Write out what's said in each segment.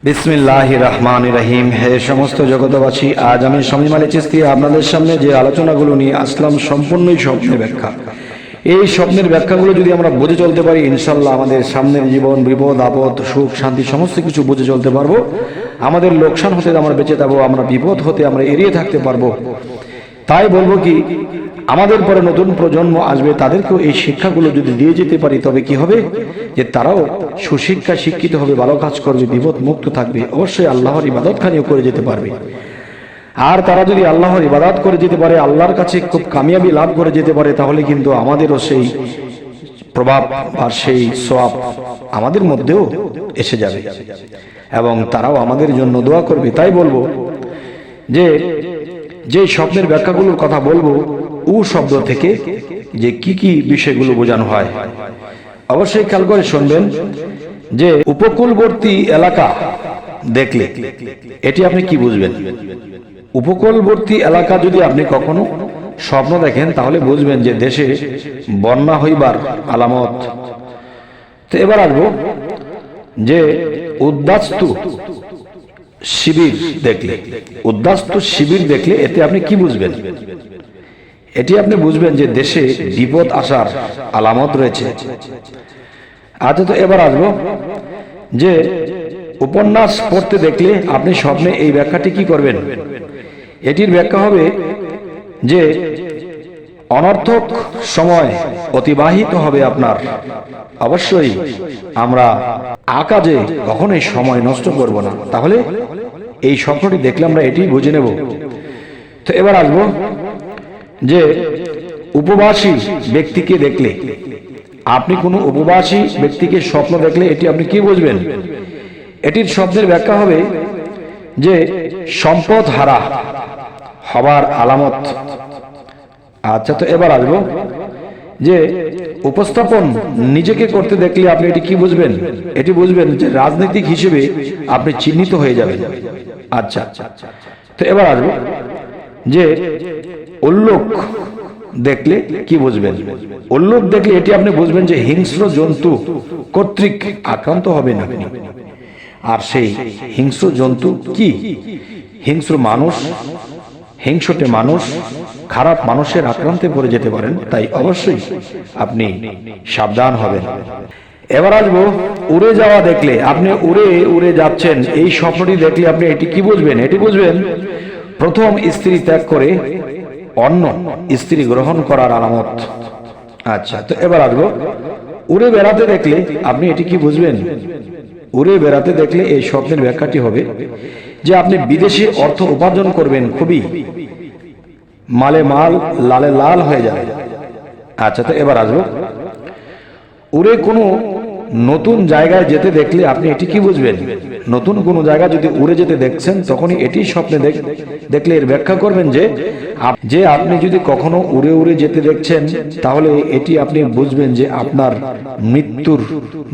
বিসমিল্লাহির রহমানির রহিম। হে সমস্ত জগতবাসী, আজ আমি শামীম আলী চিশতি আপনাদের সামনে যে আলোচনাগুলো নিয়ে আসলাম সম্পূর্ণই স্বপ্নের ব্যাখ্যা। এই স্বপ্নের ব্যাখ্যাগুলো যদি আমরা বুঝে চলতে পারি, ইনশাল্লাহ আমাদের সামনের জীবন, বিপদ আপদ, সুখ শান্তি সমস্ত কিছু বুঝে চলতে পারবো। আমাদের লোকসান হতে আমরা বেঁচে থাকবো, আমরা বিপদ হতে আমরা এড়িয়ে থাকতে পারবো। তাই বলবো কি, আমাদের পরে নতুন প্রজন্ম আসবে, তাদেরকেও এই শিক্ষাগুলো যদি দিয়ে যেতে পারি, তবে কি হবে যে তারাও সুশিক্ষা শিক্ষিত হবে, ভালো কাজ করবে, বিপদ মুক্ত থাকবে, অবশ্যই আল্লাহর ইবাদতখানিও করে যেতে পারবে। আর তারা যদি আল্লাহর ইবাদত করে যেতে পারে, আল্লাহর কাছে খুব কামিয়াবি লাভ করে যেতে পারে, তাহলে কিন্তু আমাদেরও সেই প্রভাব আর সেই সওয়াব আমাদের মধ্যেও এসে যাবে এবং তারাও আমাদের জন্য দোয়া করবে। তাই বলবো যে স্বপ্নের ব্যাখ্যাগুলোর কথা বলবো, উ শব্দ থেকে যে কি কি বিষয়গুলো বোঝানো হয় অবশ্যই খেয়াল করে শুনবেন। যে উপকূলবর্তী এলাকা দেখলে এটি আপনি কি বুঝবেন? উপকূলবর্তী এলাকা যদি আপনি কখনো স্বপ্ন দেখেন, তাহলে বুঝবেন যে দেশে বন্যা হইবার আলামত। তো এবার আসবো যে উদ্বাস্তু শিবির দেখলে, উদ্বাস্তু শিবির দেখলে এতে আপনি কি বুঝবেন? এটি আপনি বুঝবেন যে দেশে বিপদ আসার আলামত রয়েছে। আচ্ছা, তো এবার আসবো যে উপন্যাস পড়তে দেখলে আপনি স্বপ্নে এই ব্যাখ্যাটি কি করবেন? এটির ব্যাখ্যা হবে যে অনর্থক সময় অতিবাহিত হবে আপনার। অবশ্যই আমরা আকাজে কখনোই সময় নষ্ট করব না। তাহলে এই স্বপ্নটি দেখলে আমরা এটি বুঝে নেব। তো এবার আসবো যে উপবাসী ব্যক্তিকে দেখলে, আপনি কোনো উপবাসী ব্যক্তিকে স্বপ্ন দেখলে এটি আপনি কি বুঝবেন? এটির স্বপ্নের ব্যাখ্যা হবে যে সম্পদ হারা হবার আলামত। আচ্ছা, তো এবার আসবো যে উপস্থাপন নিজেকে করতে দেখলে আপনি এটি কি বুঝবেন? এটি বুঝবেন যে রাজনৈতিক হিসেবে আপনি চিহ্নিত হয়ে যাবেন। আচ্ছা, তো এবার আসবো যে উল্লুক দেখলে কি বুঝবেন? উল্লুক দেখলে এটি আপনি বুঝবেন যে হিংস্র জন্তু কর্তৃক আক্রান্ত হবেন আপনি। আর সেই হিংস্র জন্তু কি? হিংস্র মানুষ, হিংসুটে মানুষ, খারাপ মানুষের আক্রান্তে পড়ে যেতে পারেন। তাই অবশ্যই আপনি সাবধান হবেন। এবার আসবো উড়ে যাওয়া দেখলে, আপনি উড়ে উড়ে যাচ্ছেন, এই স্বপ্নটি দেখলে আপনি এটি কি বুঝবেন? এটি বুঝবেন প্রথম স্ত্রী ত্যাগ করে অন্য স্ত্রী গ্রহণ করার আলামত। আচ্ছা, তো এবার আসবো উড়ে বেড়াতে দেখলে আপনি এটি কি বুঝবেন? উড়ে বেড়াতে দেখলে এই স্বপ্নের ব্যাখ্যাটি হবে যে আপনি বিদেশে অর্থ উপার্জন করবেন, খুবই মালে মাল, লালে লাল হয়ে যাবে। আচ্ছা, তো এবার আসবো উড়ে কোনো নতুন জায়গায় যেতে দেখলে আপনি এটি কি বুঝবেন? নতুন কোনো জায়গা যদি উড়ে যেতে দেখছেন, তখনই এটি স্বপ্নে দেখলে এর ব্যাখ্যা করবেন যে আপনি যদি কখনো উড়ে উড়ে যেতে দেখছেন, তাহলে এটি আপনি বুঝবেন যে আপনার মৃত্যুর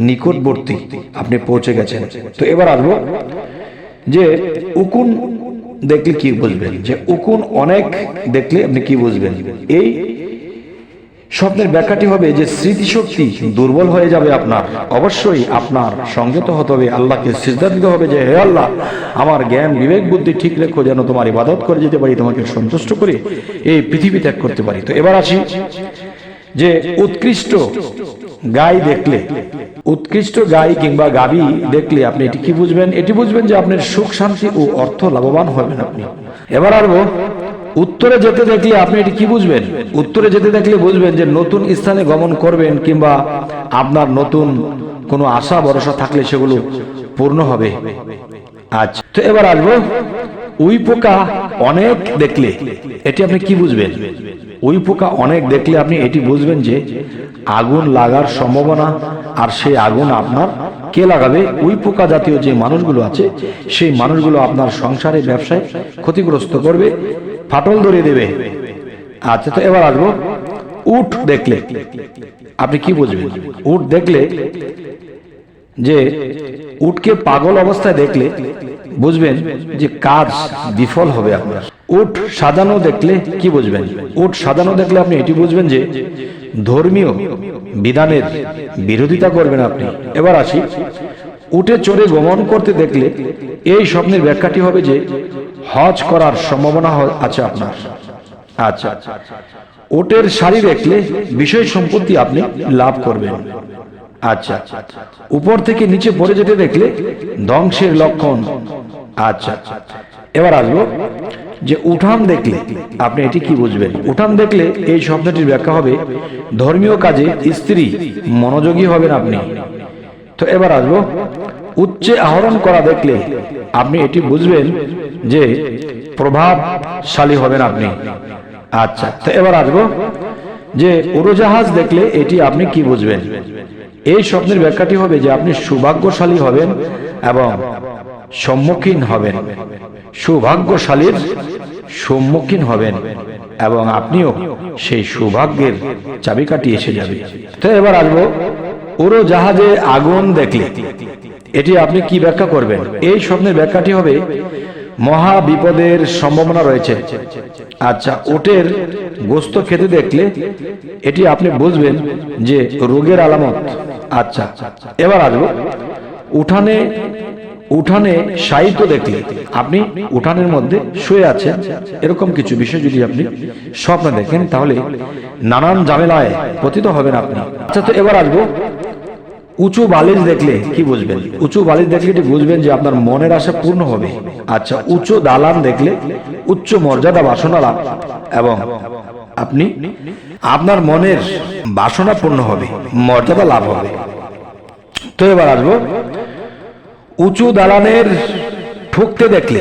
নিকটবর্তী আপনি পৌঁছে গেছেন। তো এবার আসবো যে উকুন দেখলে কি বুঝবেন? যে উকুন অনেক দেখলে আপনি কি বুঝবেন? এই স্বপ্নের ব্যাখ্যাটি হবে যে স্মৃতিশক্তি দুর্বল হয়ে যাবে আপনার। অবশ্যই আপনার সঙ্গে তো হতে হবে, আল্লাহকে সিজদা দিতে হবে যে হে আল্লাহ, আমার জ্ঞান বিবেক বুদ্ধি ঠিক রেখো, যেন তোমার ইবাদত করে যেতে পারি, তোমাকে সন্তুষ্ট করে এই পৃথিবী ত্যাগ করতে পারি। তো এবার আসি যে উৎকৃষ্ট গাই দেখলে, উৎকৃষ্ট গাই কিংবা গাভী দেখলে আপনি এটি কি বুঝবেন? এটি বুঝবেন যে আপনার সুখ শান্তি ও অর্থ লাভবান হবেন আপনি। এবার আসবো উত্তরে যেতে দেখলে আপনি এটি কি বুঝবেন? উত্তরে যেতে দেখলে বুঝবেন যে নতুন স্থানে গমন করবেন, কিংবা আপনার নতুন কোনো আশা ভরসা থাকলে সেগুলো পূর্ণ হবে। আচ্ছা, তো এবার আসবো উই পোকা অনেক দেখলে এটি আপনি কি বুঝবেন? উই পোকা অনেক দেখলে আপনি এটি বুঝবেন যে আগুন লাগার সম্ভাবনা, আর সেই আগুন আপনার কে লাগাবে? উই পোকা জাতীয় যে মানুষগুলো আছে, সেই মানুষগুলো আপনার সংসারে ব্যবসায় ক্ষতিগ্রস্ত করবে, ফাটল ধরিয়ে দেবে। আচ্ছা, তো এবার আসবো উট দেখলে আপনি কি বুঝবেন? উট দেখলে যে উটকে পাগল অবস্থায় দেখলে বুঝবেন যে কাজ বিফল হবে আপনার। উট সাজানো দেখলে কি বুঝবেন? উট সাজানো দেখলে আপনি এটি বুঝবেন যে ধর্মীয় বিধানের বিরোধিতা করবেন আপনি। এবার আসি উটে চড়ে গমন করতে দেখলে এই স্বপ্নের ব্যাখ্যাটি হবে যে হজ করার সম্ভাবনা আছে আপনার। আচ্ছা, উটের শাড়ি দেখলে বিষয় সম্পত্তি আপনি লাভ করবেন। আচ্ছা, উপর থেকে নিচে পড়ে যেতে দেখলে ধ্বংসের লক্ষণ। আচ্ছা, এবার আসবো যে উঠান দেখলে আপনি এটি কি বুঝবেন। উঠান দেখলে এই শব্দটির ব্যাখ্যা হবে ধর্মীয় কাজে স্ত্রী মনোযোগী হবেন আপনি। তো এবার আসবো উচ্চে আহরণ করা দেখলে আপনি এটি বুঝবেন যে প্রভাবশালী হবেন আপনি। আচ্ছা, তো এবার আসবো যে উড়োজাহাজ দেখলে এটি আপনি কি বুঝবেন। এই স্বপ্নের ব্যাখ্যাটি হবে যে আপনি সৌভাগ্যশালী হবেন এবং সম্মুখীন হবেন, সৌভাগ্যশালীর সম্মুখীন হবেন এবং আপনিও সেই সৌভাগ্যের চাবিকাঠি এসে যাবে। তো এবার আসবো উড়োজাহাজে আগুন দেখলে এটি আপনি কি ব্যাখ্যা করবেন। এই স্বপ্নের ব্যাখ্যাটি হবে মহা বিপদের সম্ভাবনা রয়েছে। আচ্ছা, উটের গোস্ত খেতে দেখলে এটি আপনি বুঝবেন যে রোগের আলামত। আচ্ছা, এবার আসবো উঠানে সাহিত্য দেখলে আপনি উঠানের মধ্যে শুয়ে আছেন, এরকম কিছু বিষয় যদি আপনি স্বপ্ন দেখেন তাহলে নানান ঝামেলায় পতিত হবেন আপনি। আচ্ছা, তো এবার আসবো উঁচু বালিশ দেখলে কি বুঝবেন। উঁচু বালিশ দেখলে এটি বুঝবেন যে আপনার মনের আশা পূর্ণ হবে। আচ্ছা, উঁচু দালান দেখলে উচ্চ মর্যাদা বাসনা লাভ এবং আপনি আপনার মনের বাসনা পূর্ণ হবে, মর্যাদা লাভ হবে। তো এবার আসবো উঁচু দালানের ঠুকতে দেখলে।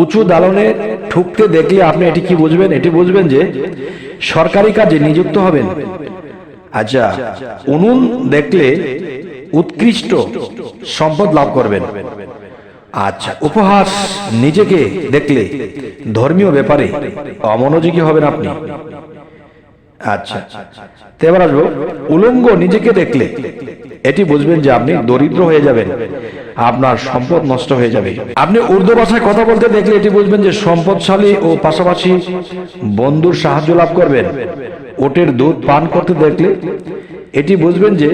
উঁচু দালানে ঠুকতে দেখলে আপনি এটি কি বুঝবেন। এটি বুঝবেন যে সরকারি কাজে নিযুক্ত হবেন। আচ্ছা, উনুন দেখলে উৎকৃষ্ট সম্পদ লাভ করবেন। আচ্ছা, উপহাস নিজেকে দেখলে ধর্মীয় ব্যাপারে অমনোযোগী হবেন আপনি। আচ্ছা, তো এবার আসবো উলঙ্গ নিজেকে দেখলে এটি বুঝবেন যে আপনি দরিদ্র হয়ে যাবেন, আপনার সম্পদ নষ্ট হয়ে যাবে। আপনি উর্দু ভাষায় কথা বলতে দেখলে এটি বুঝবেন যে সম্পদশালী ও পাশাপাশি বন্ধুর সাহায্য লাভ করবেন। উটের দুধ পান করতে দেখলে এটি বুঝবেন যে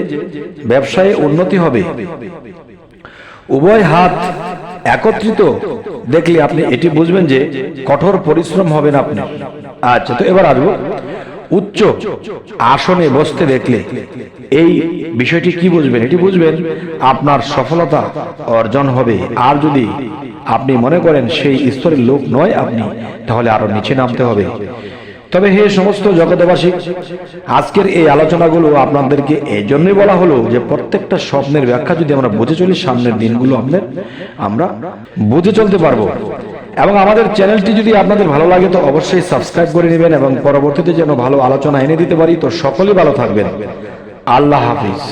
ব্যবসায়ে উন্নতি হবে। উভয় হাত একত্রিত দেখলে আপনি এটি বুঝবেন যে কঠোর পরিশ্রম হবেন আপনি। আচ্ছা, তো এবার আসবো উচ্চ আসনে বসতে দেখলে এই বিষয়টি কি বুঝবেন। এটি বুঝবেন আপনার সফলতা অর্জন হবে। আর যদি আপনি মনে করেন সেই স্তরের লোক নয় আপনি, তাহলে আরো নিচে নামতে হবে। তবে হে সমস্ত জগৎবাসী, আজকের এই আলোচনাগুলো আপনাদেরকে এই জন্যই বলা হলো যে প্রত্যেকটা স্বপ্নের ব্যাখ্যা যদি আমরা বুঝে চলি, সামনের দিনগুলো আমরা বুঝে চলতে পারবো। এবং আমাদের চ্যানেলটি যদি আপনাদের ভালো লাগে তো অবশ্যই সাবস্ক্রাইব করে নেবেন এবং পরবর্তীতে যেন ভালো আলোচনা এনে দিতে পারি। তো সকলেই ভালো থাকবেন। আল্লাহ হাফিজ।